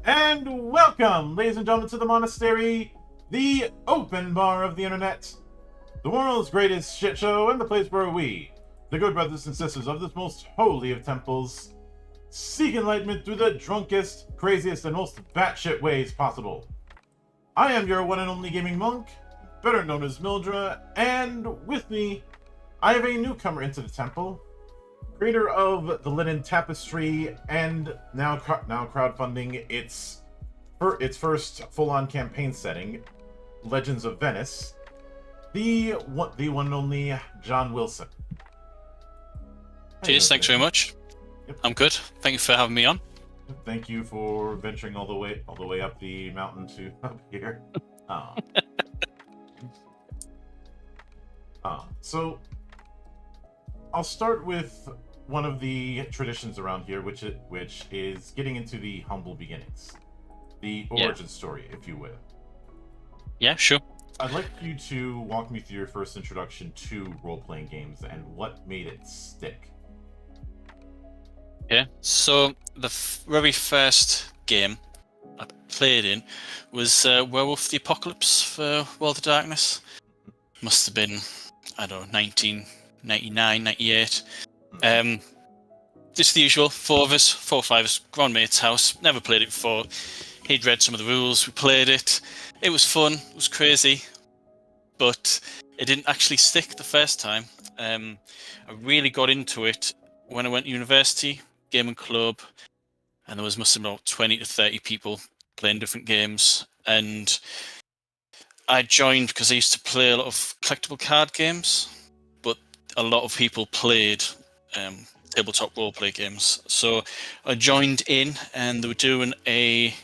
And welcome, ladies and gentlemen, to the monastery, the open bar of the internet, the world's greatest shit show, and the place where we, the good brothers and sisters of this most holy of temples, seek enlightenment through the drunkest, craziest, and most batshit ways possible. I am your one and only gaming monk, better known as Mildra, and with me, I have a newcomer into the temple, creator of the Linen Tapestry, and now crowdfunding its first full-on campaign setting, Legends of Venice, the one and only John Wilson. Cheers, thanks very much. Yep. I'm good. Thank you for having me on. Thank you for venturing all the way up the mountain to up here. So I'll start with one of the traditions around here, which is getting into the humble beginnings, the origin story, if you will. Yeah, sure. I'd like you to walk me through your first introduction to role-playing games and what made it stick. Yeah. So the very first game I played in was Werewolf the Apocalypse for World of Darkness. Must have been, I don't know, 1999, 98. Just the usual, four or five of us, grand mate's house. Never played it before. He'd read some of the rules. We played it. It was fun. It was crazy, but it didn't actually stick the first time. I really got into it when I went to university, gaming club, and there must have been about 20 to 30 people playing different games. And I joined because I used to play a lot of collectible card games, but a lot of people played tabletop roleplay games. So I joined in, and they were doing a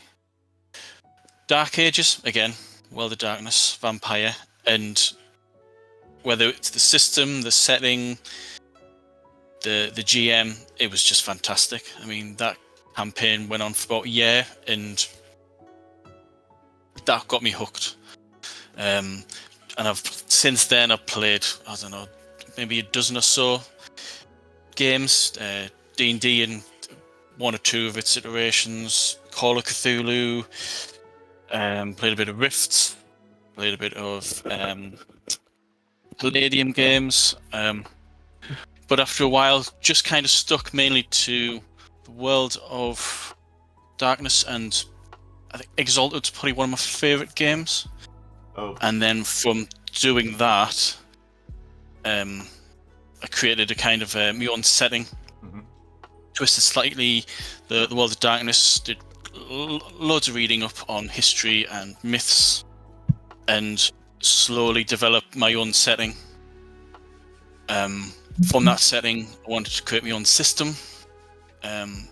Dark Ages again, World of Darkness, Vampire, and whether it's the system, the setting, the GM, it was just fantastic. I mean, that campaign went on for about a year, and that got me hooked. And since then I've played, I don't know, maybe a dozen or so games, D&D and one or two of its iterations, Call of Cthulhu, played a bit of Rifts, played a bit of Palladium games, but after a while just kind of stuck mainly to the World of Darkness, and I think Exalted's probably one of my favourite games. Oh. And then from doing that, I created a kind of my own setting, twisted slightly the World of Darkness, did loads of reading up on history and myths, and slowly developed my own setting. From that setting, I wanted to create my own system.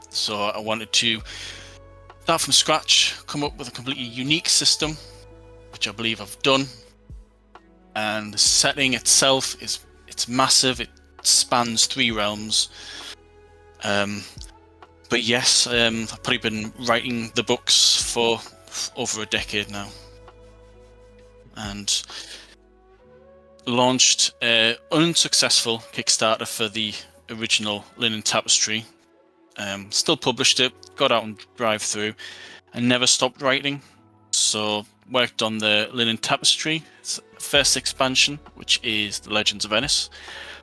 So I wanted to start from scratch, come up with a completely unique system, which I believe I've done. And the setting itself it's massive. It spans 3 realms. But yes, I've probably been writing the books for over a decade now, and launched an unsuccessful Kickstarter for the original Linen Tapestry. Still published it, got out on drive-through, and never stopped writing. So worked on the Linen Tapestry first expansion, which is the Legends of Venice.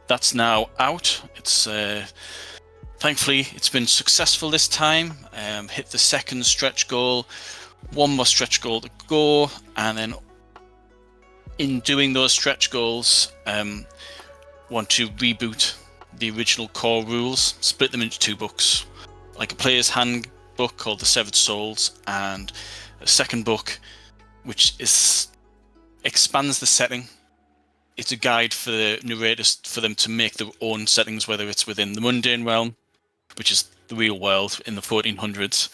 That's now out. It's thankfully it's been successful this time. Hit the second stretch goal, one more stretch goal to go, and then in doing those stretch goals, want to reboot the original core rules, split them into 2 books, like a player's handbook called The Severed Souls, and a second book which expands the setting. It's a guide for the narrators for them to make their own settings, whether it's within the mundane realm, which is the real world in the 1400s,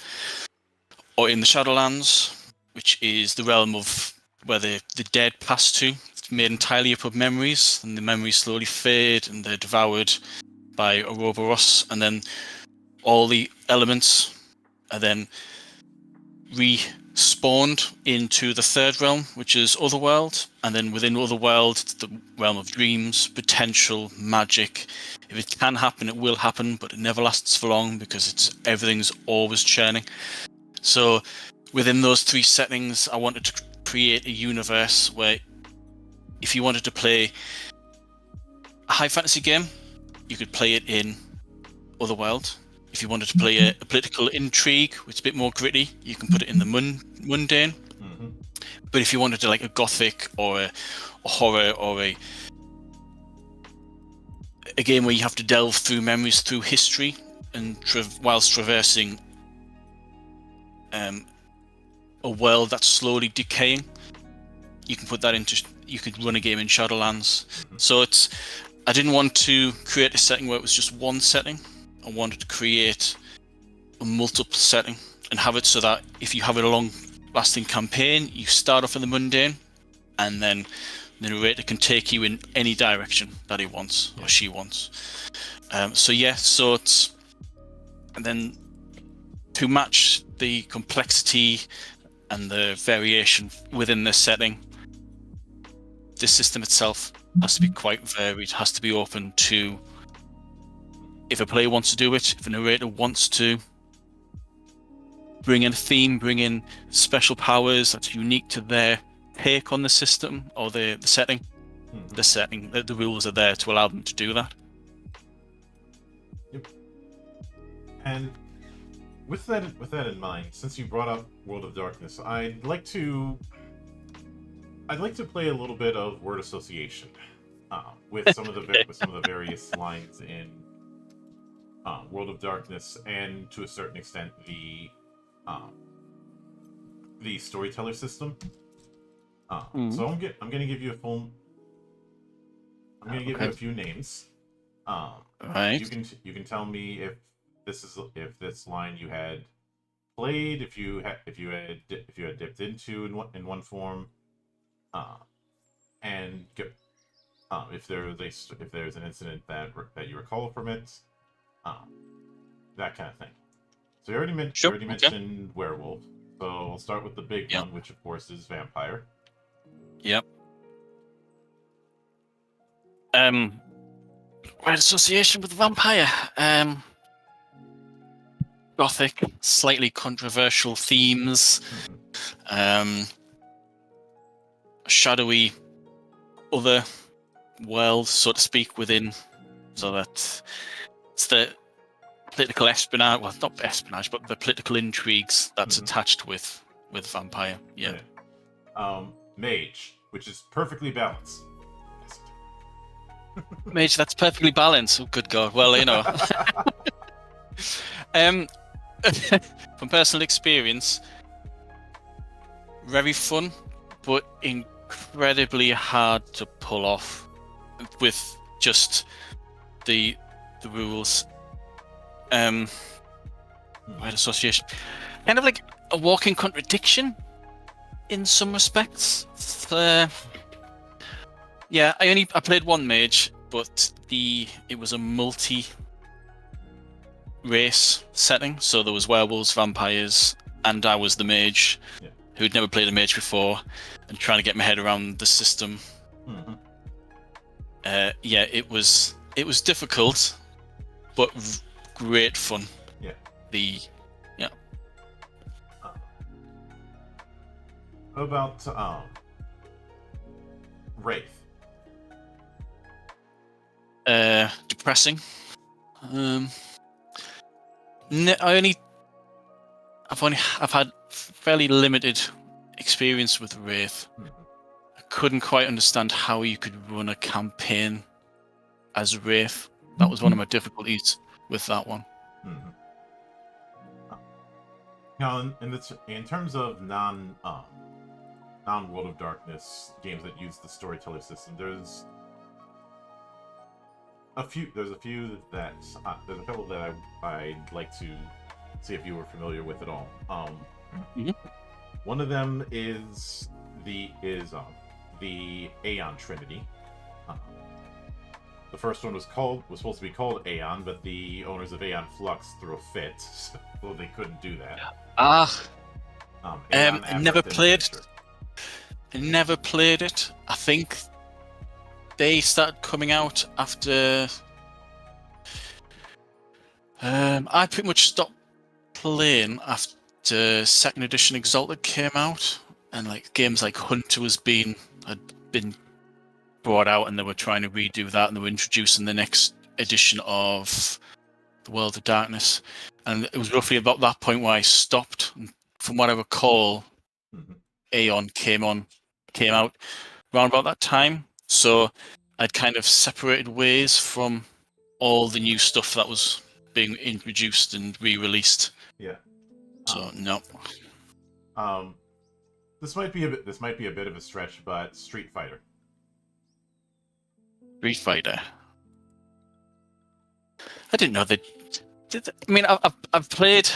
or in the Shadowlands, which is the realm of where the dead pass to. It's made entirely up of memories, and the memories slowly fade and they're devoured by Ouroboros, and then all the elements are then respawned into the 3rd realm, which is Otherworld, and then within Otherworld, it's the realm of dreams, potential, magic. If it can happen, it will happen, but it never lasts for long because everything's always churning. So within those 3 settings, I wanted to create a universe where if you wanted to play a high fantasy game, you could play it in Otherworld. If you wanted to play a political intrigue, which is a bit more gritty, you can put it in the mundane. But if you wanted to like a gothic or a horror or a game where you have to delve through memories, through history, and whilst traversing a world that's slowly decaying, you can put that into. You could run a game in Shadowlands. So I didn't want to create a setting where it was just one setting. I wanted to create a multiple setting and have it so that if you have a long-lasting campaign, you start off in the mundane, and then The narrator can take you in any direction that he wants or she wants. So it's, and then to match the complexity and the variation within the setting, the system itself has to be quite varied, has to be open to if a player wants to do it, if a narrator wants to bring in a theme, bring in special powers that's unique to their take on the system or the setting. The rules are there to allow them to do that. Yep. And with that in mind, since you brought up World of Darkness, I'd like to play a little bit of word association with some of the various lines in World of Darkness, and to a certain extent the storyteller system. So I'm gonna give you you a few names. Right. You can tell me if this line you had played, if you had dipped into in one form, and if there's an incident that you recall from it, that kind of thing. So you already mentioned werewolf. So I'll start with the big one, which of course is vampire. Yep. Word association with vampire. Gothic, slightly controversial themes. Shadowy other world, so to speak, within. So that it's the political espionage, well, not espionage, but the political intrigues that's attached with vampire. Yeah. Mage, which is perfectly balanced. Mage, that's perfectly balanced. Oh, good God. Well, you know. From personal experience, very fun, but incredibly hard to pull off with just the rules. Word association, kind of like a walking contradiction in some respects. Yeah, I played one mage, but it was a multi-race setting, so there was werewolves, vampires, and I was the mage who'd never played a mage before, and trying to get my head around the system. It was difficult, but great fun. How about Wraith? Depressing. I've had fairly limited experience with Wraith. I couldn't quite understand how you could run a campaign as Wraith. That was one of my difficulties with that one. Now, in terms of non World of Darkness games that use the storyteller system, there's a couple that I'd like to see if you were familiar with at all. One of them is the Aeon Trinity. The first one was supposed to be called Aeon, but the owners of Aeon Flux threw a fit, so they couldn't do that. I never played it. I think they started coming out after I pretty much stopped playing after second edition Exalted came out, and like games like Hunter had been brought out, and they were trying to redo that, and they were introducing the next edition of the World of Darkness, and it was roughly about that point where I stopped. From what I recall, Aeon came out around about that time, so I'd kind of separated ways from all the new stuff that was being introduced and re-released. So no. This might be a bit of a stretch, but Street Fighter. Street Fighter. I didn't know they did. I mean, I've played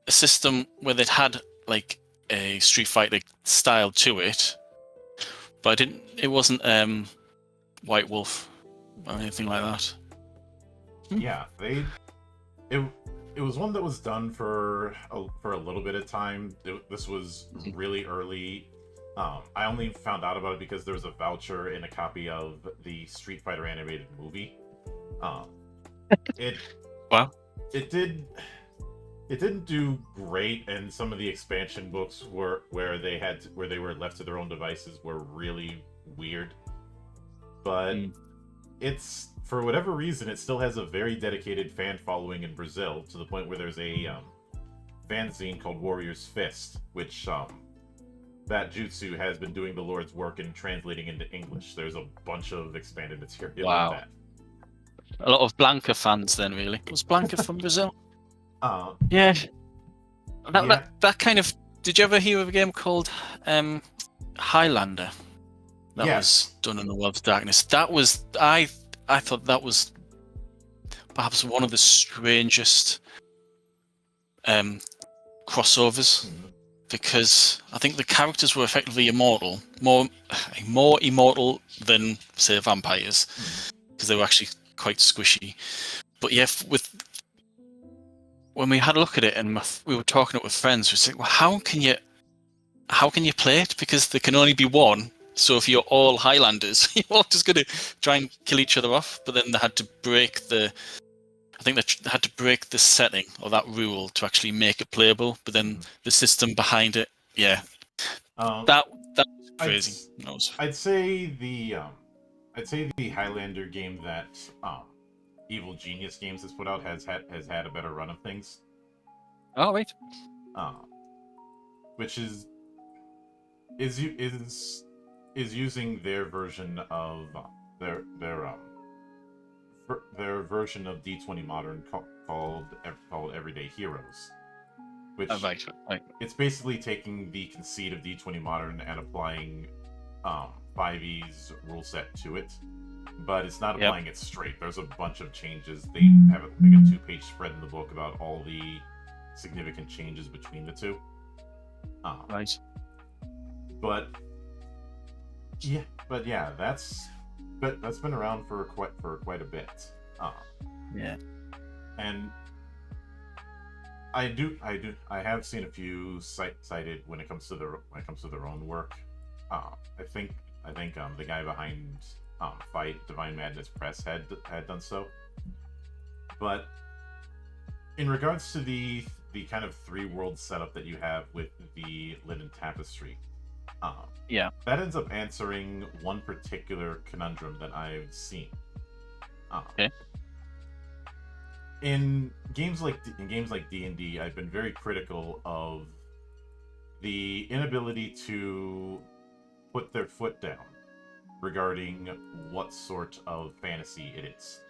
a system where they'd had like a Street Fighter style to it, but I didn't. It wasn't White Wolf or anything like that. Yeah, it was one that was done for a little bit of time. This was really early. I only found out about it because there was a voucher in a copy of the Street Fighter animated movie. It Wow. it didn't do great, and some of the expansion books were where they were left to their own devices were really weird. But it's, for whatever reason, it still has a very dedicated fan following in Brazil, to the point where there's a fanzine called Warrior's Fist, which that jutsu has been doing the Lord's work in translating into English. There's a bunch of expanded material Wow. with that. A lot of Blanca fans then, really. Was Blanca from Brazil? Yeah. That kind of... Did you ever hear of a game called Highlander? That was done in the World of Darkness. That was... I thought that was perhaps one of the strangest crossovers, because I think the characters were effectively immortal, more immortal than, say, vampires, because they were actually quite squishy. But yeah, when we had a look at it and we were talking it with friends, we said, well, how can you play it? Because there can only be one. So if you're all Highlanders, you're all just going to try and kill each other off. But then they had to break the setting or that rule to actually make it playable. But then the system behind it, that was crazy. I'd say the Highlander game that Evil Genius Games has put out has had a better run of things. Oh wait. Which is using their version of their version of D20 Modern called Everyday Heroes, which right. It's basically taking the conceit of D20 Modern and applying 5e's rule set to it, but it's not applying it straight. There's a bunch of changes. They have like a 2-page spread in the book about all the significant changes between the two. Right. But yeah, that's been around for quite a bit. And I have seen a few cited when it comes to their own work. I think the guy behind Fight Divine Madness Press had done so. But in regards to the kind of 3-world setup that you have with the Linen Tapestry, that ends up answering one particular conundrum that I've seen. Okay. In games like D&D, I've been very critical of the inability to put their foot down regarding what sort of fantasy it is.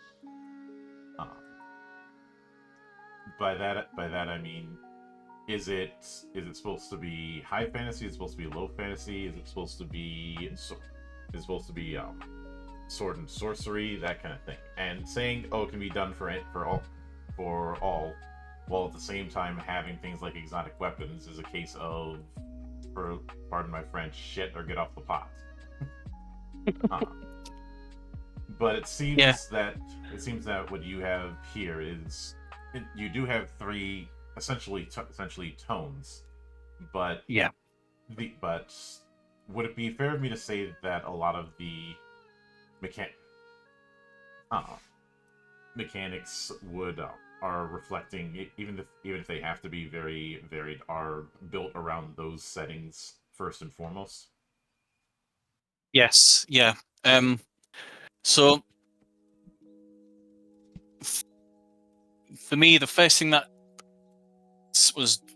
By that I mean, is it supposed to be high fantasy? Is it supposed to be low fantasy? Is it supposed to be sword and sorcery, that kind of thing? And saying, oh, it can be done for all, while at the same time having things like exotic weapons is a case of, pardon my French, shit or get off the pot. But it seems that what you have here is, you do have 3 essentially tones, but would it be fair of me to say that a lot of the mechanics are reflecting, even if they have to be very varied, are built around those settings first and foremost? Yes. Yeah. So for me, the first thing that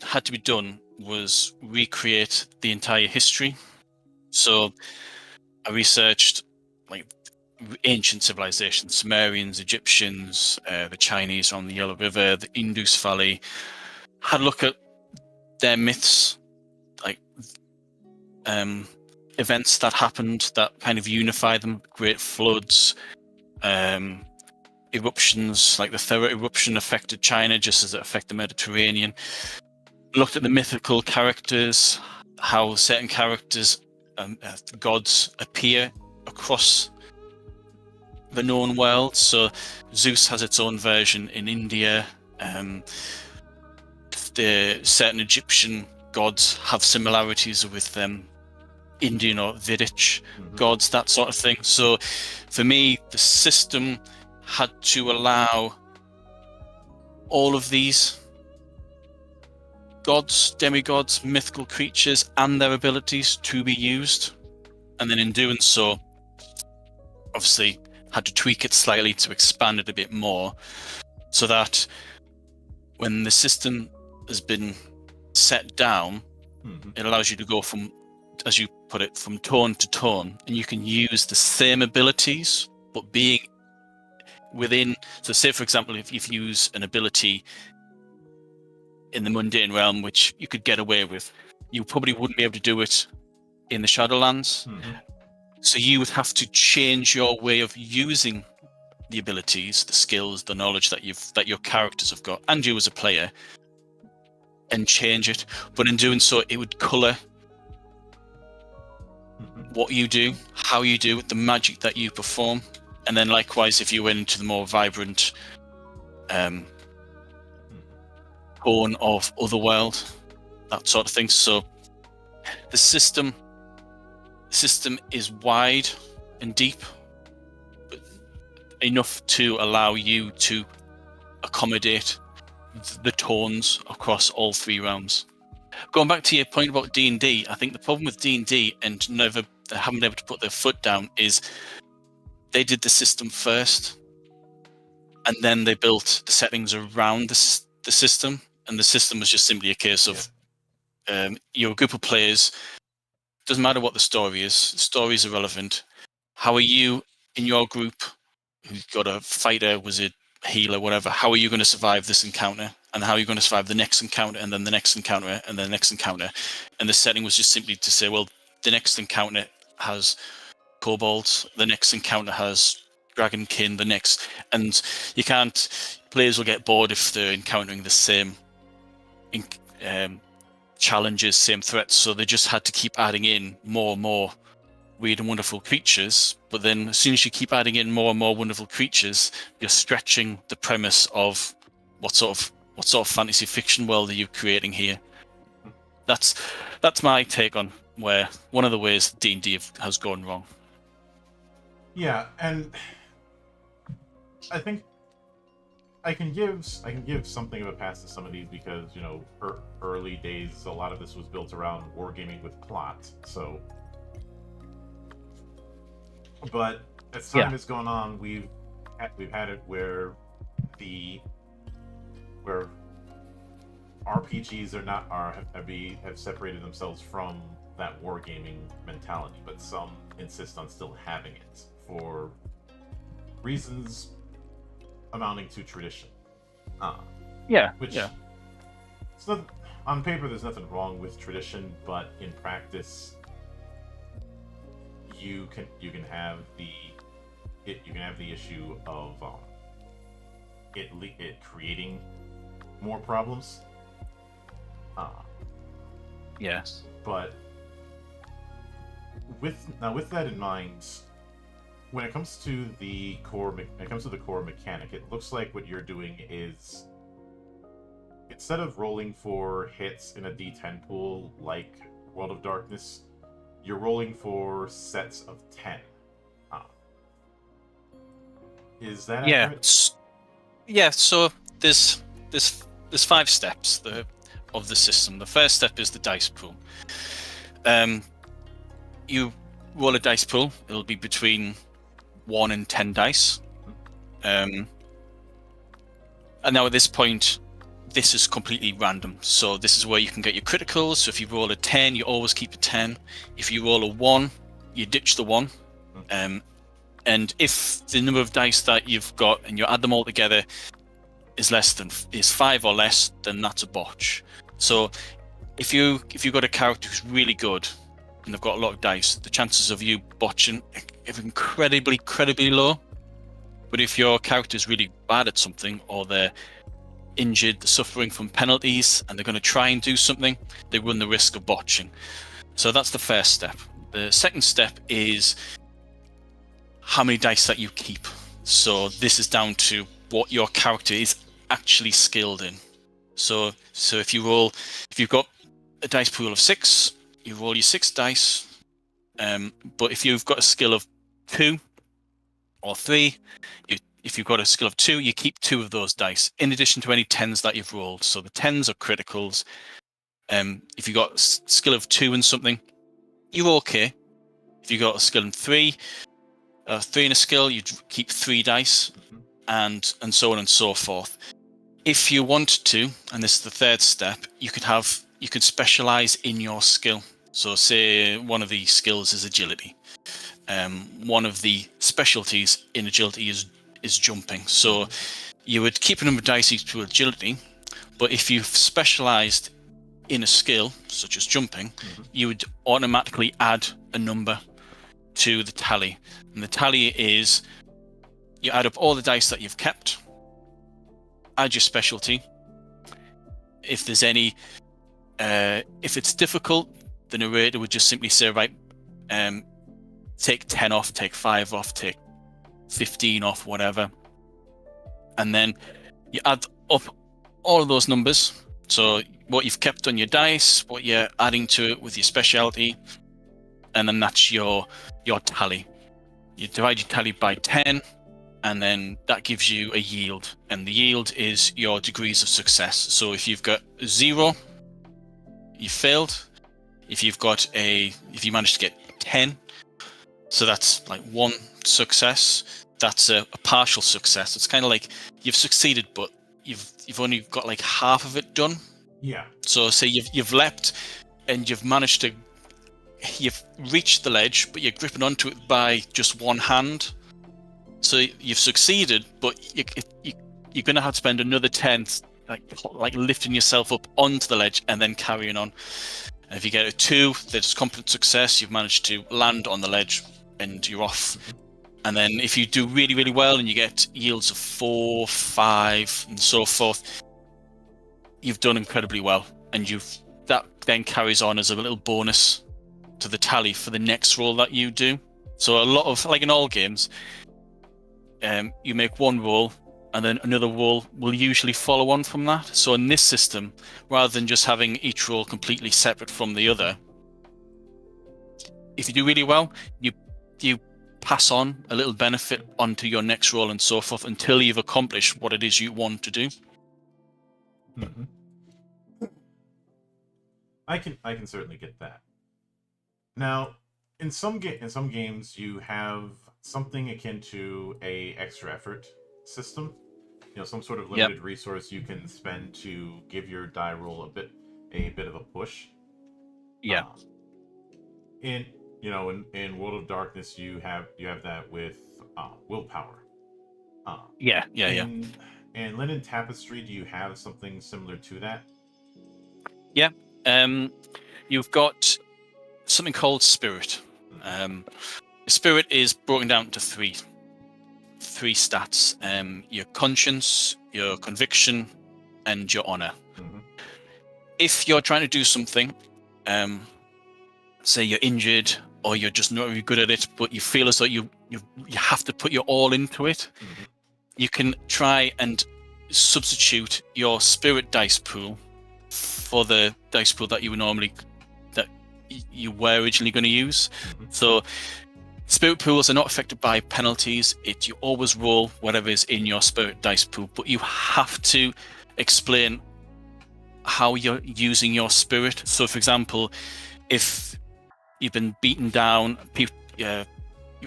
had to be done was recreate the entire history. So I researched like ancient civilizations, Sumerians, Egyptians, the Chinese on the Yellow River, the Indus Valley. Had a look at their myths, like events that happened that kind of unify them: great floods, eruptions, like the Thera eruption affected China just as it affected the Mediterranean. Looked at the mythical characters, how certain characters gods appear across the known world. So Zeus has its own version in India. The certain Egyptian gods have similarities with Indian or Vedic gods, that sort of thing. So for me, the system had to allow all of these gods, demigods, mythical creatures, and their abilities to be used. And then in doing so, obviously had to tweak it slightly to expand it a bit more, so that when the system has been set down, it allows you to go from, as you put it, from tone to tone, and you can use the same abilities, but being within. So say, for example, if you use an ability in the mundane realm, which you could get away with, you probably wouldn't be able to do it in the Shadowlands. So you would have to change your way of using the abilities, the skills, the knowledge that your characters have got, and you as a player, and change it. But in doing so, it would colour what you do, how you do it, the magic that you perform. And then likewise, if you went into the more vibrant tone of Otherworld, that sort of thing. So the system is wide and deep, but enough to allow you to accommodate the tones across all three realms. Going back to your point about D&D, I think the problem with D&D and they haven't been able to put their foot down is they did the system first, and then they built the settings around the system, and the system was just simply a case of you're a group of players. Doesn't matter what the story is. The story is irrelevant. How are you in your group, who's got a fighter, wizard, healer, whatever? How are you going to survive this encounter? And how are you going to survive the next encounter, and then the next encounter, and then the next encounter? And the setting was just simply to say, well, the next encounter has kobolds, the next encounter has dragonkin, and you can't. Players will get bored if they're encountering the same challenges, same threats. So they just had to keep adding in more and more weird and wonderful creatures. But then, as soon as you keep adding in more and more wonderful creatures, you're stretching the premise of what sort of fantasy fiction world are you creating here? That's my take on where one of the ways D&D has gone wrong. Yeah, and I think I can give something of a pass to some of these because, early days, a lot of this was built around wargaming with plot. So, but as time has gone on, we've had it where RPGs have separated themselves from that wargaming mentality, but some insist on still having it for reasons amounting to tradition. It's not, on paper there's nothing wrong with tradition, but in practice you can have the issue of it creating more problems. Yes. But with that in mind, when it comes to the core mechanic, it looks like what you're doing is, instead of rolling for hits in a D10 pool like World of Darkness, you're rolling for sets of 10. Is that accurate? Yeah. So there's 5 steps of the system. The first step is the dice pool. You roll a dice pool. It'll be between 1 and 10 dice. And now at this point, this is completely random. So this is where you can get your criticals. So if you roll a 10, you always keep a 10. If you roll a 1, you ditch the 1. And if the number of dice that you've got and you add them all together is 5 or less, then that's a botch. So if you've got a character who's really good and they've got a lot of dice, the chances of you botching are incredibly low. But if your character's really bad at something, or they're injured, they're suffering from penalties, and they're going to try and do something, they run the risk of botching. So that's the first step. The second step is how many dice that you keep. So this is down to what your character is actually skilled in. So if you've got a dice pool of 6, you roll your 6 dice. But if you've got a skill of 2 or 3, if you've got a skill of 2, you keep 2 of those dice in addition to any 10s that you've rolled. So the 10s are criticals. If you've got a skill of 2 and something, you're okay. If you've got a skill in 3, 3 in a skill, you keep 3 dice, and so on and so forth. If you want to, and this is the third step, you could specialize in your skill. So say one of the skills is agility. One of the specialties in agility is jumping. So you would keep a number of dice each to agility, but if you've specialized in a skill such as jumping, you would automatically add a number to the tally. And the tally is you add up all the dice that you've kept, add your specialty. If there's any, if it's difficult, the narrator would just simply say, right, take 10 off, take 5 off, take 15 off, whatever. And then you add up all of those numbers. So what you've kept on your dice, what you're adding to it with your specialty, and then that's your tally. You divide your tally by 10, and then that gives you a yield. And the yield is your degrees of success. So if you've got 0, you failed. If you manage to get 10, so that's like 1 success, that's a partial success. It's kind of like you've succeeded, but you've only got like half of it done. Yeah. So say you've leapt and you've reached the ledge, but you're gripping onto it by just one hand. So you've succeeded, but you're going to have to spend another 10, like lifting yourself up onto the ledge and then carrying on. And if you get a 2, that's complete success. You've managed to land on the ledge and you're off. And then if you do really, really well and you get yields of 4, 5, and so forth, you've done incredibly well. And that then carries on as a little bonus to the tally for the next roll that you do. So a lot of, like in all games, you make one roll and then another roll will usually follow on from that. So in this system, rather than just having each roll completely separate from the other, if you do really well, you pass on a little benefit onto your next roll and so forth until you've accomplished what it is you want to do. Mm-hmm. I can certainly get that. Now, in some games, you have something akin to a extra effort system. Some sort of limited resource you can spend to give your die roll a bit of a push. Yeah. In World of Darkness, you have that with willpower. Yeah. And Linen Tapestry, do you have something similar to that? Yeah. You've got something called Spirit. Spirit is broken down to three stats: your conscience, your conviction, and your honor. Mm-hmm. If you're trying to do something, say you're injured or you're just not very good at it, but you feel as though you have to put your all into it, mm-hmm. you can try and substitute your spirit dice pool for the dice pool that you were originally going to use. Mm-hmm. So spirit pools are not affected by penalties. You always roll whatever is in your spirit dice pool, but you have to explain how you're using your spirit. So for example, if you've been beaten down, your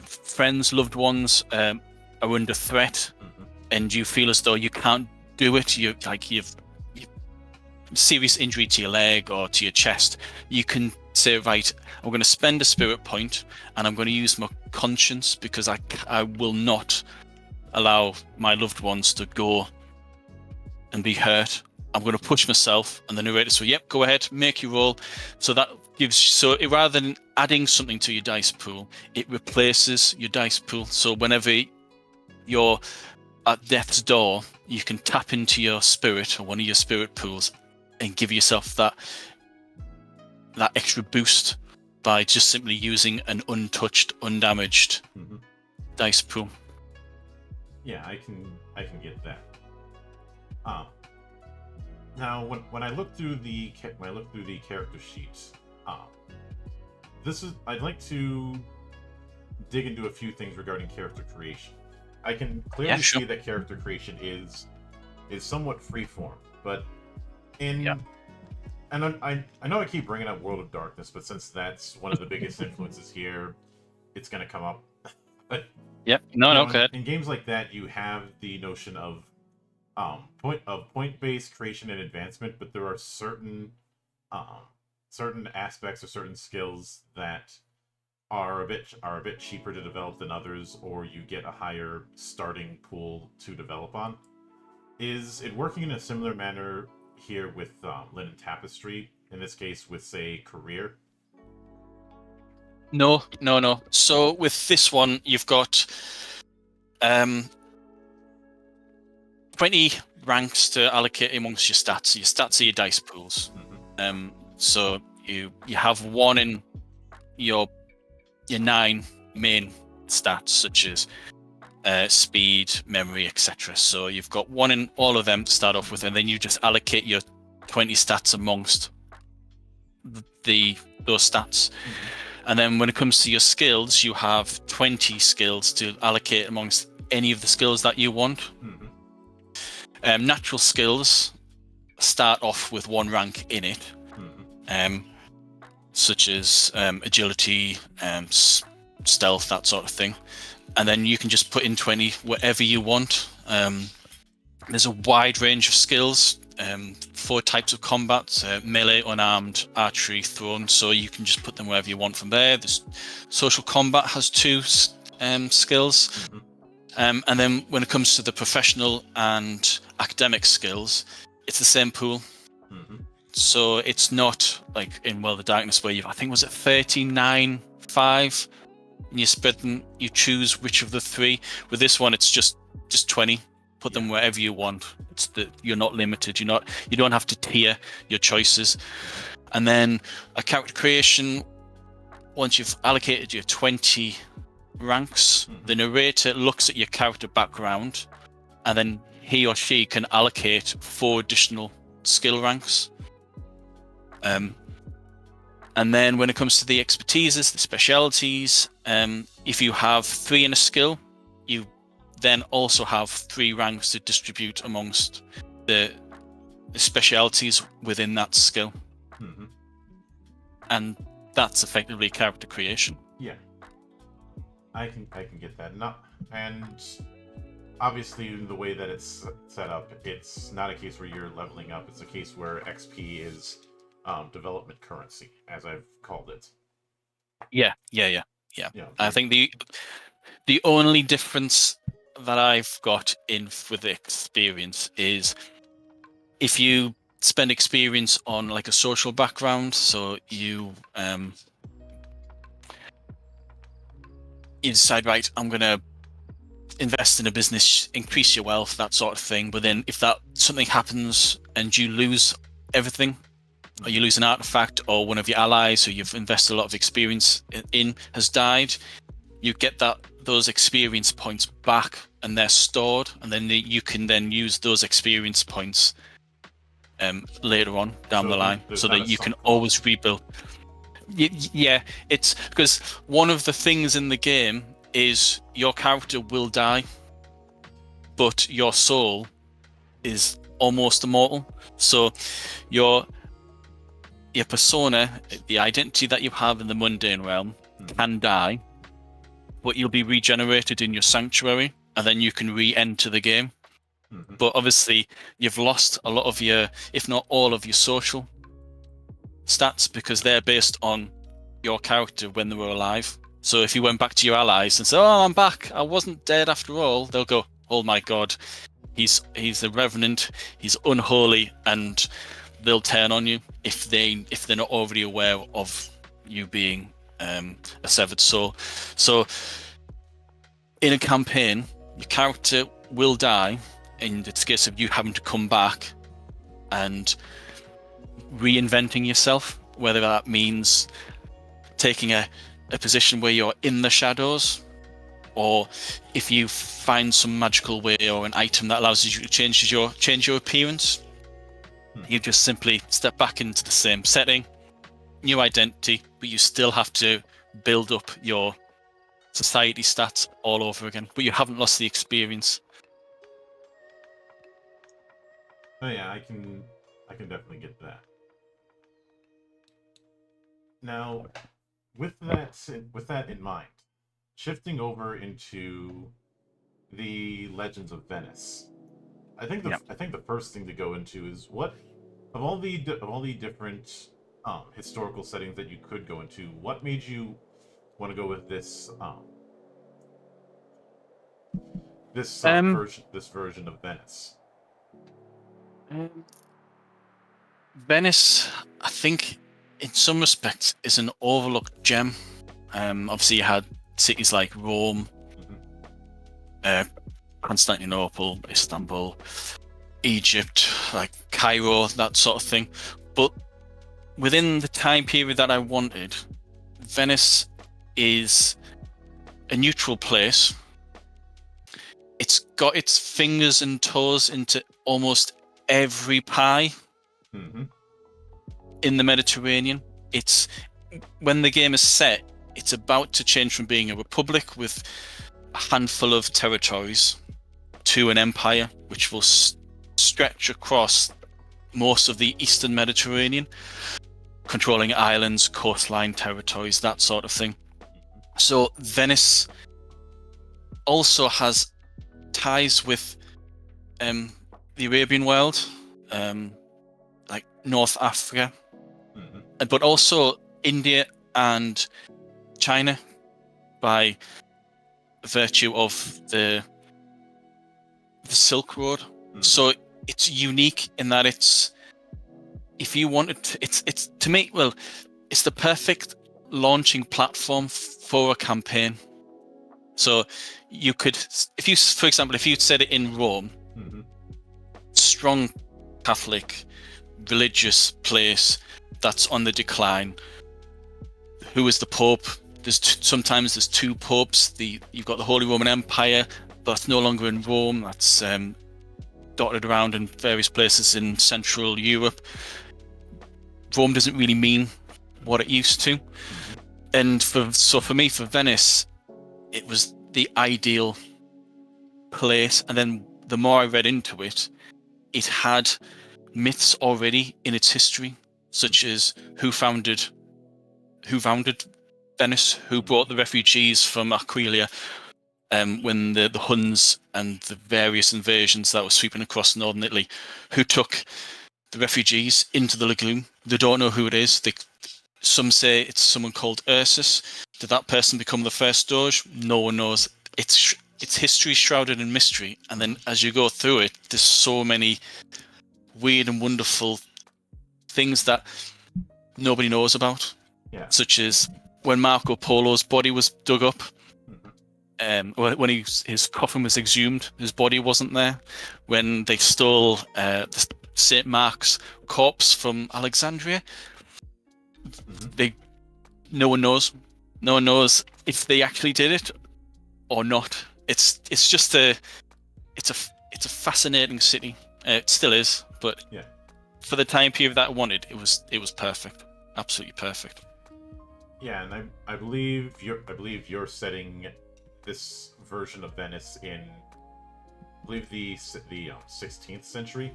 friends, loved ones are under threat, mm-hmm. and you feel as though you can't do it, you've serious injury to your leg or to your chest, you can say, right, I'm going to spend a spirit point and I'm going to use my conscience because I will not allow my loved ones to go and be hurt. I'm going to push myself. And the narrator says, yep, go ahead, make your roll. So that rather than adding something to your dice pool, it replaces your dice pool. So whenever you're at death's door, you can tap into your spirit or one of your spirit pools and give yourself that extra boost by just simply using an untouched, undamaged dice pool. Yeah, I can get that. Now when I look through the character sheets, I'd like to dig into a few things regarding character creation. I can clearly see that character creation is somewhat freeform, but and I know I keep bringing up World of Darkness, but since that's one of the biggest influences here, it's going to come up. But in games like that, you have the notion of point-based creation and advancement, but there are certain aspects or certain skills that are a bit cheaper to develop than others, or you get a higher starting pool to develop on. Is it working in a similar manner here with Linen Tapestry? In this case, with say career? No. So with this one, you've got 20 ranks to allocate amongst your stats. Your stats are your dice pools. So you have one in your 9 main stats, such as speed, memory, etc. So you've got one in all of them to start off with, and then you just allocate your 20 stats amongst those stats. And then when it comes to your skills, you have 20 skills to allocate amongst any of the skills that you want. Natural skills start off with 1 rank in it, such as agility, stealth, that sort of thing. And then you can just put in 20 whatever you want. There's a wide range of skills, 4 types of combat: melee, unarmed, archery, thrown. So you can just put them wherever you want from there. This social combat has 2 skills. And then when it comes to the professional and academic skills, it's the same pool. So it's not like in World of Darkness where I think was it 39.5, and you spread them, you choose which of the 3. With this one, it's just 20. Put them wherever you want. You're not limited. You don't have to tier your choices. And then a character creation, once you've allocated your 20 ranks, the narrator looks at your character background, and then he or she can allocate 4 additional skill ranks. And then when it comes to the expertises, the specialities, if you have 3 in a skill, you then also have 3 ranks to distribute amongst the specialities within that skill. And that's effectively character creation. Yeah, I can get that. And obviously, the way that it's set up, it's not a case where you're leveling up. It's a case where XP is development currency, as I've called it. Yeah. I think the only difference that I've got with the experience is if you spend experience on like a social background, so you decide, right, I'm gonna invest in a business, increase your wealth, that sort of thing. But then if something happens and you lose everything, or you lose an artifact, or one of your allies who you've invested a lot of experience in has died, you get those experience points back, and they're stored, and then you can then use those experience points later on down the line, so that you can always rebuild. Yeah, it's because one of the things in the game is your character will die, but your soul is almost immortal. So your persona, the identity that you have in the mundane realm, can die, but you'll be regenerated in your sanctuary, and then you can re-enter the game. But obviously, you've lost a lot of your, if not all of your social stats, because they're based on your character when they were alive. So if you went back to your allies and said, "Oh, I'm back. I wasn't dead after all," they'll go, "Oh my God, he's a revenant. He's unholy," and they'll turn on you if they're not already aware of you being a severed soul. So in a campaign, your character will die, and it's a case of you having to come back and reinventing yourself, whether that means taking a position where you're in the shadows, or if you find some magical way or an item that allows you to change your appearance, you just simply step back into the same setting, new identity, but you still have to build up your society stats all over again, but you haven't lost the experience. Oh yeah, I can definitely get that. Now, with that in mind, shifting over into the Legends of Venice, I think the first thing to go into is what of all the different historical settings that you could go into, what made you want to go with this version of Venice? Venice, I think, in some respects, is an overlooked gem. Obviously, you had cities like Rome, Constantinople, Istanbul, Egypt, like Cairo, that sort of thing. But within the time period that I wanted, Venice is a neutral place. It's got its fingers and toes into almost every pie in the Mediterranean. It's when the game is set, it's about to change from being a republic with a handful of territories to an empire, which will stretch across most of the eastern Mediterranean, controlling islands, coastline territories, that sort of thing. So Venice also has ties with the Arabian world, like North Africa, but also India and China by virtue of the Silk Road. So it's unique in that it's to make, well, it's the perfect launching platform for a campaign. So you could, for example, if you said it in Rome, strong Catholic religious place that's on the decline. Who is the Pope? Sometimes there's two popes. You've got the Holy Roman Empire, but that's no longer in Rome. That's dotted around in various places in Central Europe. Rome doesn't really mean what it used to. And for me, for Venice, it was the ideal place. And then the more I read into it, it had myths already in its history, such as who founded Venice, who brought the refugees from Aquileia when the Huns and the various invasions that were sweeping across northern Italy, who took the refugees into the lagoon. They don't know who it is. Some say it's someone called Ursus. Did that person become the first Doge? No one knows. It's history shrouded in mystery. And then as you go through it, there's so many weird and wonderful things that nobody knows about. Yeah. Such as when Marco Polo's body was dug up, when his coffin was exhumed, his body wasn't there. When they stole the St. Mark's corpse from Alexandria, no one knows. No one knows if they actually did it or not. It's just a fascinating city. It still is, but for the time period that I wanted, it was perfect, absolutely perfect. Yeah, and I believe you're setting this version of Venice in, I believe the 16th century.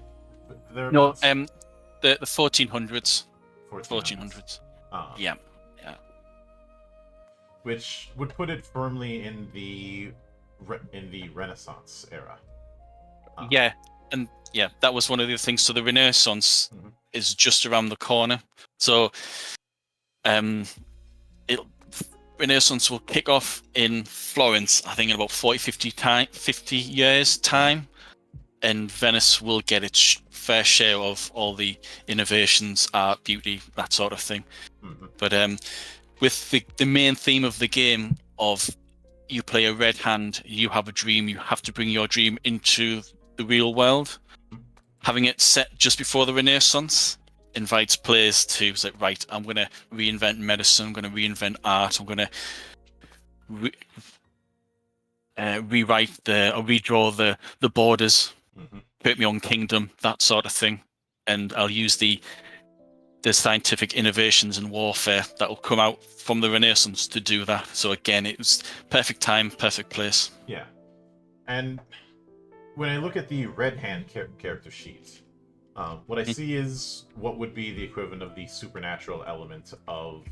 No, the 1400s. 1400s. Yeah. Which would put it firmly in the Renaissance era. That was one of the things. So the Renaissance is just around the corner. So, Renaissance will kick off in Florence, I think, in about 50 years time, and Venice will get its fair share of all the innovations, art, beauty, that sort of thing. But with the main theme of the game of you play a red hand, you have a dream, you have to bring your dream into the real world. Having it set just before the Renaissance, invites players to say, right, I'm going to reinvent medicine, I'm going to reinvent art, I'm going to rewrite or redraw the borders, create my own kingdom, that sort of thing. And I'll use the scientific innovations in warfare that will come out from the Renaissance to do that. So again, it was perfect time, perfect place. Yeah. And when I look at the red hand character sheet, what I see is what would be the equivalent of the supernatural element of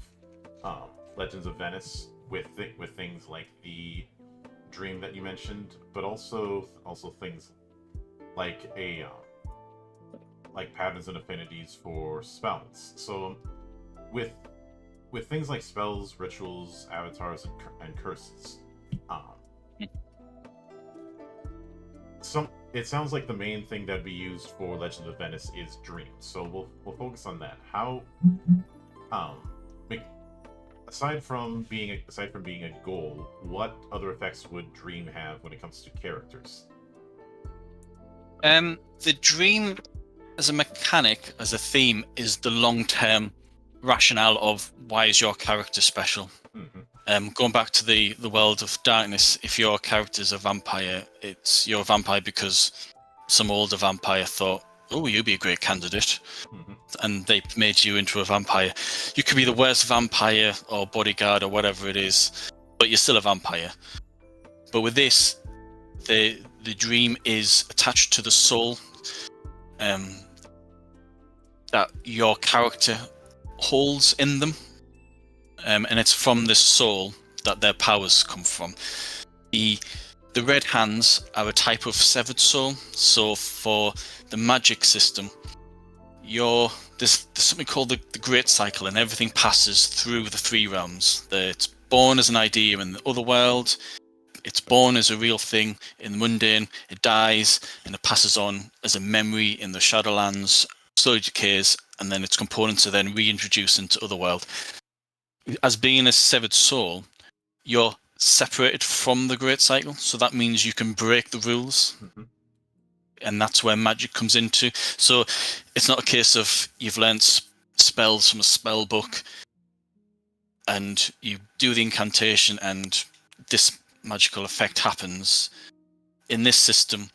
Legends of Venice, with things like the dream that you mentioned, but also things like like patterns and affinities for spells. So with things like spells, rituals, avatars, and curses, it sounds like the main thing that'd be used for Legends of Venice is dreams. So we'll focus on that. How aside from being a goal, what other effects would dream have when it comes to characters? The dream as a mechanic, as a theme, is the long-term rationale of why is your character special. Going back to the world of darkness, if your character's a vampire, you're a vampire because some older vampire thought, oh, you'd be a great candidate, and they made you into a vampire. You could be the worst vampire or bodyguard or whatever it is, but you're still a vampire. But with this, the dream is attached to the soul that your character holds in them, and it's from this soul that their powers come from. The red hands are a type of severed soul. So for the magic system, there's something called the Great Cycle, and everything passes through the three realms. It's born as an idea in the other world, it's born as a real thing in the mundane, it dies, and it passes on as a memory in the Shadowlands, slowly decays, and then its components are then reintroduced into Otherworld. As being a severed soul, you're separated from the Great Cycle, so that means you can break the rules. And that's where magic comes into. So it's not a case of you've learnt spells from a spell book and you do the incantation and this magical effect happens. In this system,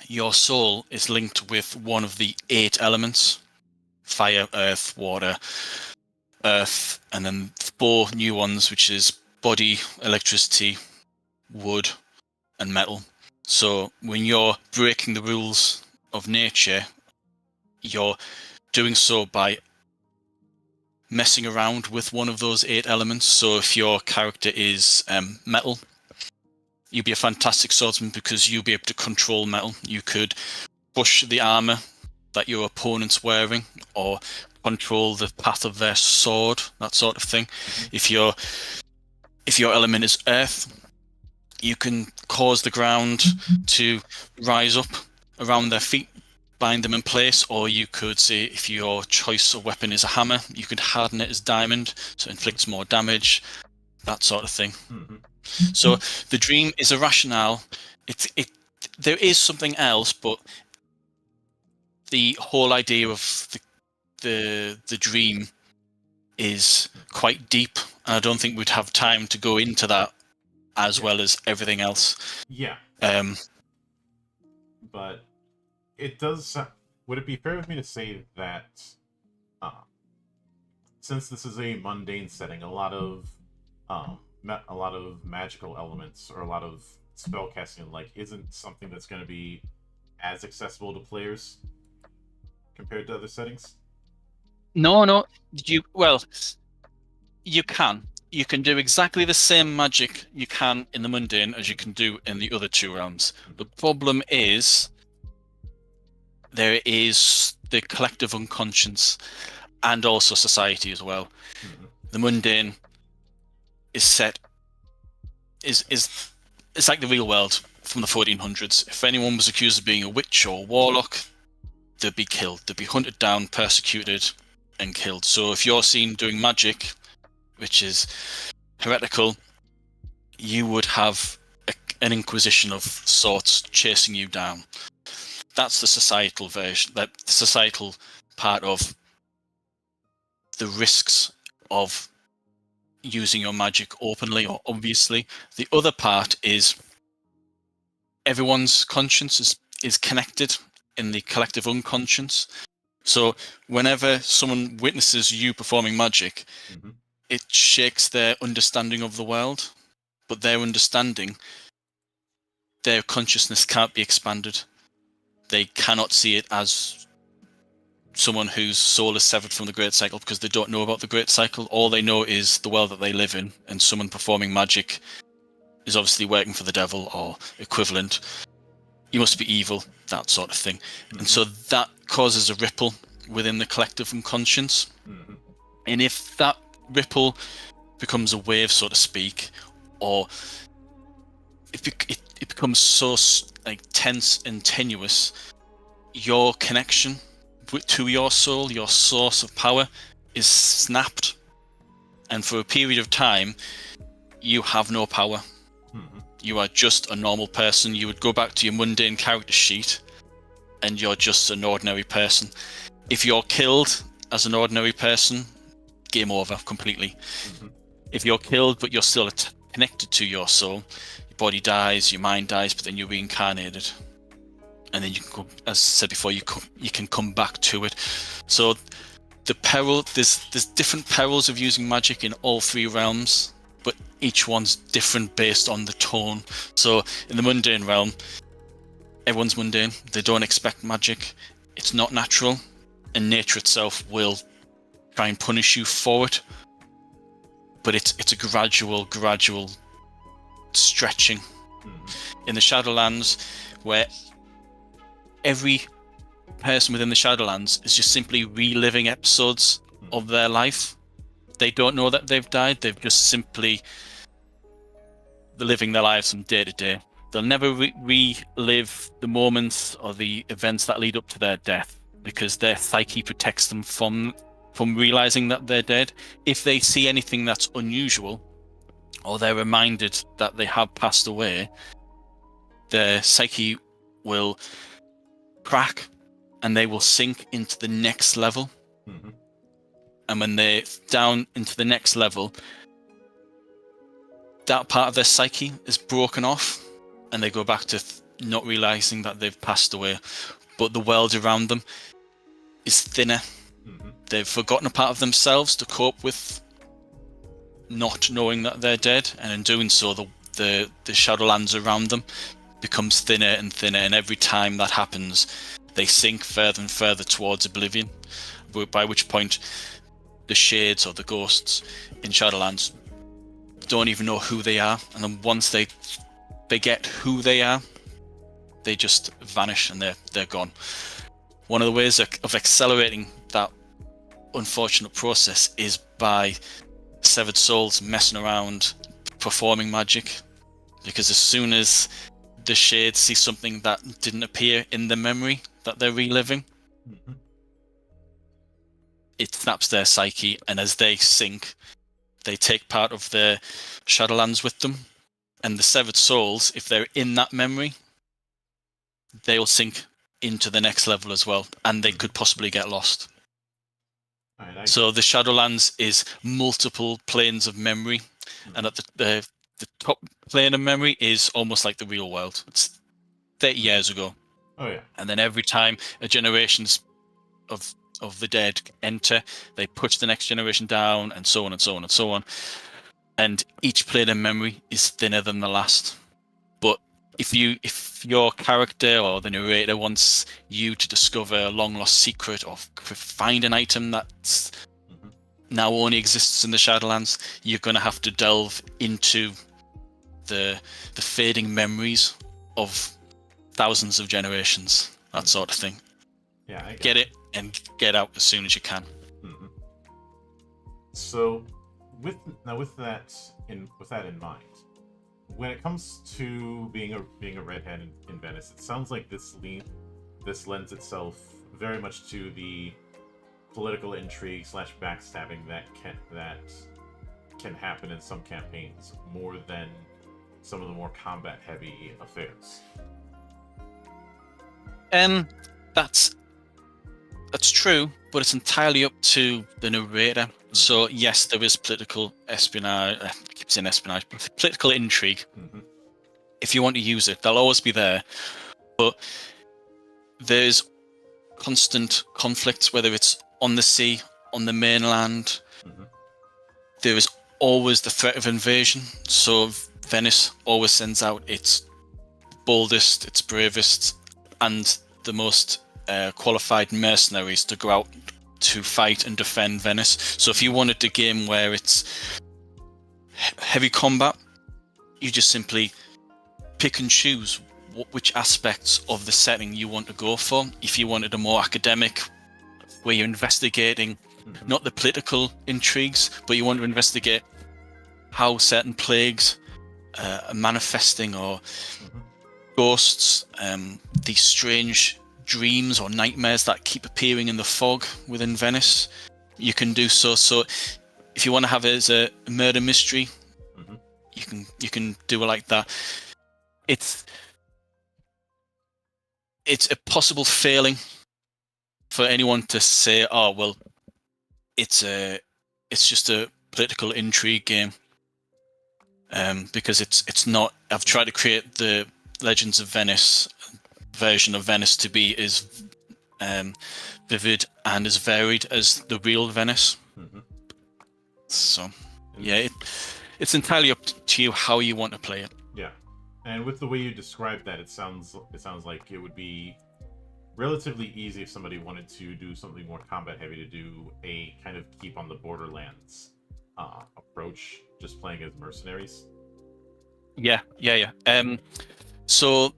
your soul is linked with one of the 8 elements: fire, earth, water, earth, and then 4 new ones, which is body, electricity, wood, and metal. So when you're breaking the rules of nature, you're doing so by messing around with one of those 8 elements. So if your character is metal, you'd be a fantastic swordsman because you'll be able to control metal. You could push the armor that your opponent's wearing, or control the path of their sword, that sort of thing. If your element is earth, you can cause the ground to rise up around their feet, bind them in place, or you could say if your choice of weapon is a hammer, you could harden it as diamond, so it inflicts more damage, that sort of thing. So the dream is a rationale. There is something else, but the whole idea of the dream is quite deep, and I don't think we'd have time to go into that as well as everything else. Yeah. But it does. Would it be fair of me to say that since this is a mundane setting, a lot of magical elements or a lot of spellcasting isn't something that's going to be as accessible to players compared to other settings? No. You can. You can do exactly the same magic you can in the mundane as you can do in the other 2 realms. The problem is there is the collective unconscious and also society as well. The mundane is like the real world from the 1400s. If anyone was accused of being a witch or a warlock, they'd be killed. They'd be hunted down, persecuted, and killed. So if you're seen doing magic, which is heretical, you would have an inquisition of sorts chasing you down. That's the societal version, the societal part of the risks of using your magic openly or obviously. The other part is everyone's conscience is connected in the collective unconscious. So whenever someone witnesses you performing magic, it shakes their understanding of the world, but their understanding, their consciousness can't be expanded. They cannot see it as someone whose soul is severed from the great cycle because they don't know about the great cycle. All they know is the world that they live in, and someone performing magic is obviously working for the devil or equivalent. You must be evil, that sort of thing. And so that causes a ripple within the collective unconscious. And if that ripple becomes a wave, so to speak, or it becomes so like tense and tenuous, your connection to your soul, your source of power, is snapped, and for a period of time you have no power. You are just a normal person. You would go back to your mundane character sheet and you're just an ordinary person. If you're killed as an ordinary person, game over completely. If you're killed but you're still connected to your soul, your body dies, your mind dies, but then you're reincarnated, and then you can go, as I said before, you can come back to it. So the peril, there's different perils of using magic in all three realms, but each one's different based on the tone. So in the mundane realm, everyone's mundane. They don't expect magic. It's not natural, and nature itself will try and punish you for it. But it's a gradual stretching. In the Shadowlands, where every person within the Shadowlands is just simply reliving episodes of their life. They don't know that they've died. They've just simply living their lives from day to day. They'll never relive the moments or the events that lead up to their death, because their psyche protects them from realizing that they're dead. If they see anything that's unusual, or they're reminded that they have passed away, their psyche will crack and they will sink into the next level. And when they're down into the next level, that part of their psyche is broken off and they go back to not realizing that they've passed away. But the world around them is thinner. They've forgotten a part of themselves to cope with not knowing that they're dead, and in doing so the Shadowlands around them becomes thinner and thinner, and every time that happens they sink further and further towards oblivion, by which point the shades or the ghosts in Shadowlands don't even know who they are, and then once they get who they are, they just vanish and they're gone. One of the ways of accelerating that unfortunate process is by severed souls messing around performing magic, because as soon as the shades see something that didn't appear in the memory that they're reliving, it snaps their psyche, and as they sink, they take part of their Shadowlands with them, and the severed souls, if they're in that memory, they'll sink into the next level as well, and they could possibly get lost. So the Shadowlands is multiple planes of memory, and at the top plane of memory is almost like the real world. It's 30 years ago. And then every time a generations of the dead enter, they push the next generation down, and so on and so on and so on. And each plane of memory is thinner than the last. But if your character or the narrator wants you to discover a long lost secret or find an item that's now only exists in the Shadowlands, you're going to have to delve into the fading memories of thousands of generations, that sort of thing. I get it and get out as soon as you can. So with that in mind, when it comes to being a redhead in Venice, it sounds like this lends itself very much to the political intrigue / backstabbing that can happen in some campaigns more than some of the more combat heavy affairs. That's true, but it's entirely up to the narrator. So yes, there is political espionage. I keep saying espionage, but political intrigue. Mm-hmm. If you want to use it, they'll always be there. But there's constant conflicts, whether it's on the sea, on the mainland. Mm-hmm. There is always the threat of invasion. So Venice always sends out its boldest, its bravest, and the most qualified mercenaries to go out to fight and defend Venice. So if you wanted a game where it's heavy combat, you just simply pick and choose which aspects of the setting you want to go for. If you wanted a more academic, where you're investigating not the political intrigues, but you want to investigate how certain plagues are manifesting, or ghosts, these strange dreams or nightmares that keep appearing in the fog within Venice, you can do so. So if you want to have it as a murder mystery, you can do it like that. It's a possible failing for anyone to say, oh well, it's just a political intrigue game, because it's not. I've tried to create the Legends of Venice version of Venice to be as vivid and as varied as the real Venice. So yeah, it's entirely up to you how you want to play it. Yeah, and with the way you described that, it sounds like it would be relatively easy if somebody wanted to do something more combat heavy, to do a kind of keep on the borderlands approach, just playing as mercenaries. Yeah. So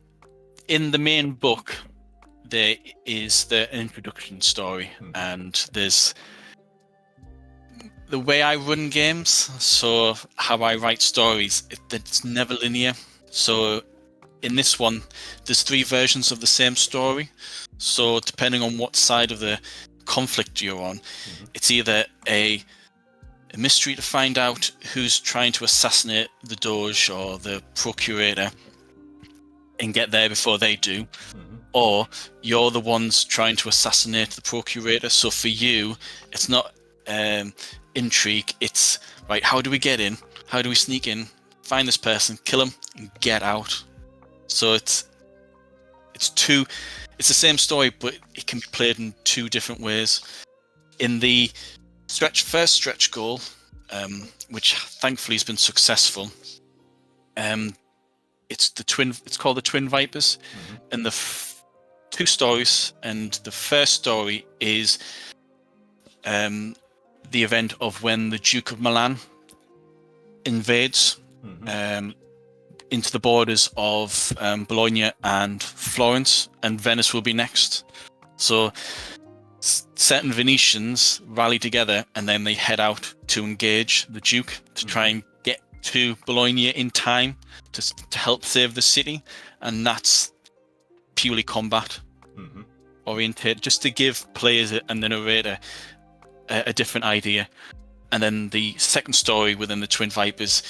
in the main book, there is the introduction story, and there's the way I run games. So how I write stories, it's never linear. So in this one, there's 3 versions of the same story. So depending on what side of the conflict you're on, it's either a mystery to find out who's trying to assassinate the Doge or the Procurator and get there before they do, or you're the ones trying to assassinate the Procurator. So for you, it's not intrigue, it's right, how do we get in, how do we sneak in, find this person, kill him, and get out. So it's the same story, but it can be played in 2 different ways. In the first stretch goal, which thankfully has been successful, it's called the Twin Vipers, and the 2 stories. And the first story is the event of when the Duke of Milan invades into the borders of Bologna and Florence, and Venice will be next. So certain Venetians rally together, and then they head out to engage the Duke to try and get to Bologna in time to help save the city, and that's purely combat oriented, just to give players and the narrator a different idea. And then the second story within the Twin Vipers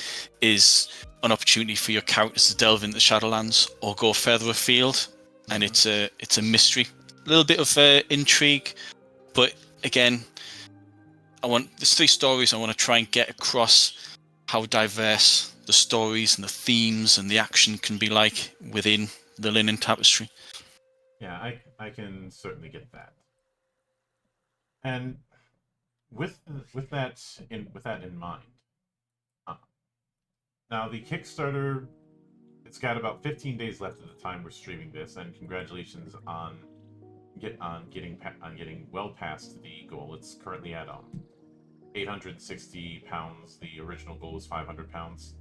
is an opportunity for your characters to delve into the Shadowlands or go further afield, and it's a mystery, a little bit of intrigue, but again, there's 3 stories. I want to try and get across how diverse the stories and the themes and the action can be like within the Linen Tapestry. Yeah, I can certainly get that. And with that in mind, now the Kickstarter, it's got about 15 days left at the time we're streaming this, and congratulations on getting well past the goal. It's currently at £860. The original goal was £500.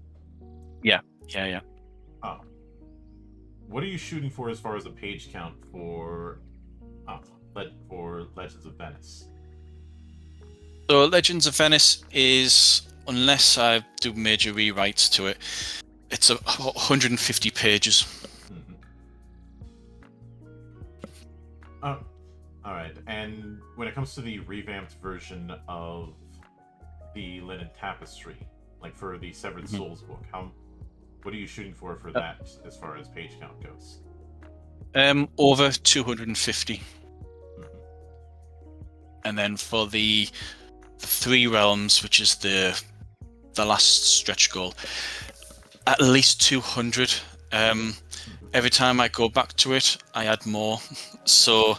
Yeah. What are you shooting for as far as a page count for Legends of Venice? So Legends of Venice is, unless I do major rewrites to it, it's 150 pages. All right. And when it comes to the revamped version of the Linen Tapestry, like for the Severed Souls book, what are you shooting for that as far as page count goes? Over 250. and then for the Three Realms, which is the last stretch goal, at least 200. Every time I go back to it, I add more. So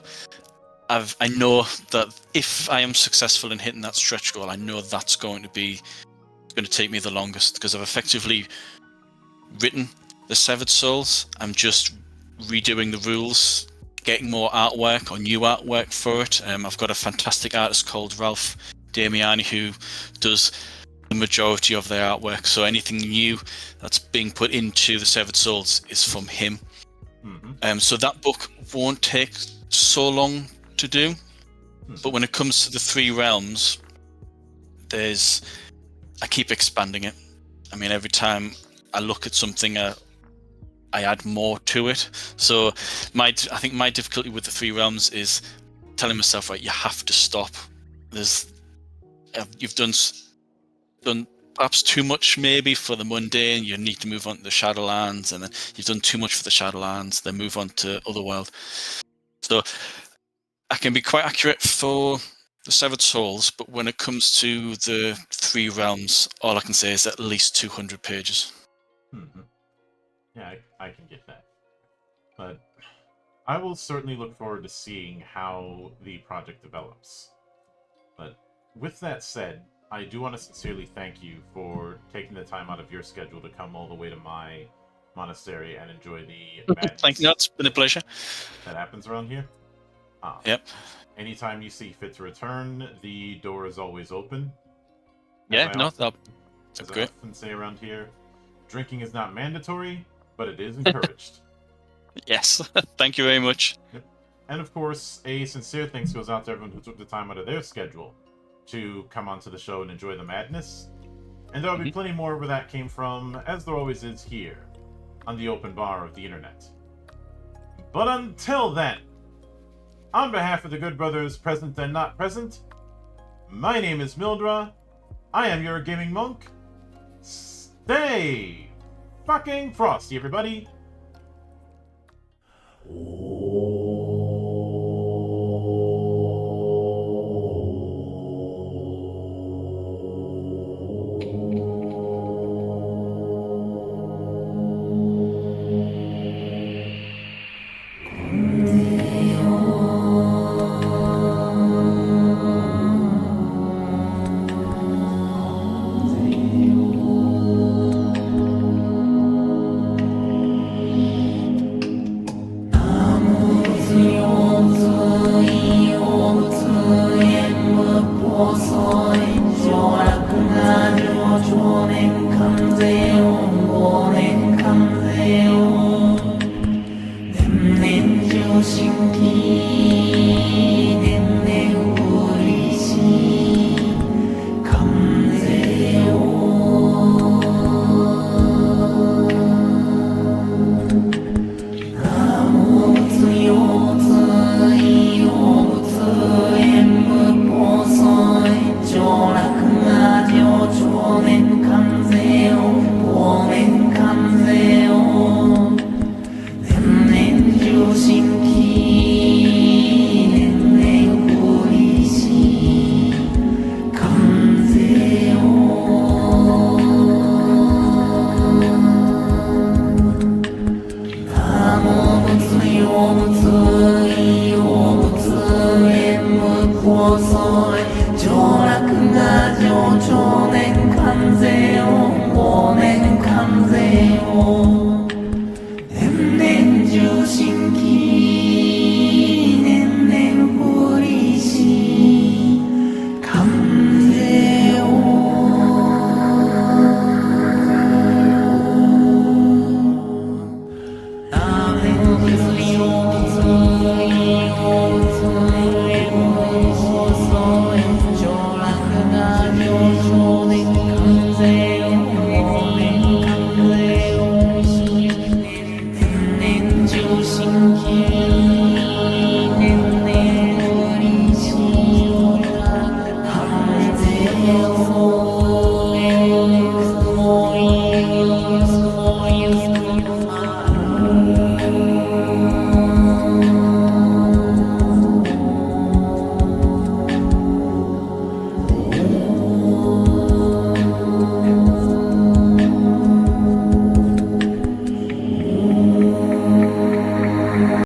I know that if I am successful in hitting that stretch goal, I know that's going to take me the longest, because I've effectively written the Severed Souls. I'm just redoing the rules, getting more artwork or new artwork for it. I've got a fantastic artist called Ralph Damiani who does the majority of their artwork, so anything new that's being put into the Severed Souls is from him. So that book won't take so long to do, but when it comes to the Three Realms, I keep expanding it. I mean, every time I look at something, I add more to it. So I think my difficulty with the Three Realms is telling myself, right, you have to stop. You've done perhaps too much maybe for the mundane. You need to move on to the Shadowlands, and then you've done too much for the Shadowlands, then move on to Otherworld. So I can be quite accurate for the Severed Souls, but when it comes to the Three Realms, all I can say is at least 200 pages. Yeah, I can get that. But I will certainly look forward to seeing how the project develops. But with that said, I do want to sincerely thank you for taking the time out of your schedule to come all the way to my monastery and enjoy the madness. Thank you. It's been a pleasure. That happens around here. Yep. Anytime you see fit to return, the door is always open. Yeah, that's great. I often say around here, drinking is not mandatory, but it is encouraged. Yes, thank you very much. Yep. And of course, a sincere thanks goes out to everyone who took the time out of their schedule to come onto the show and enjoy the madness. And there'll be plenty more where that came from, as there always is here, on the open bar of the internet. But until then, on behalf of the good brothers present and not present, my name is Mildra. I am your gaming monk. Stay fucking frosty, everybody.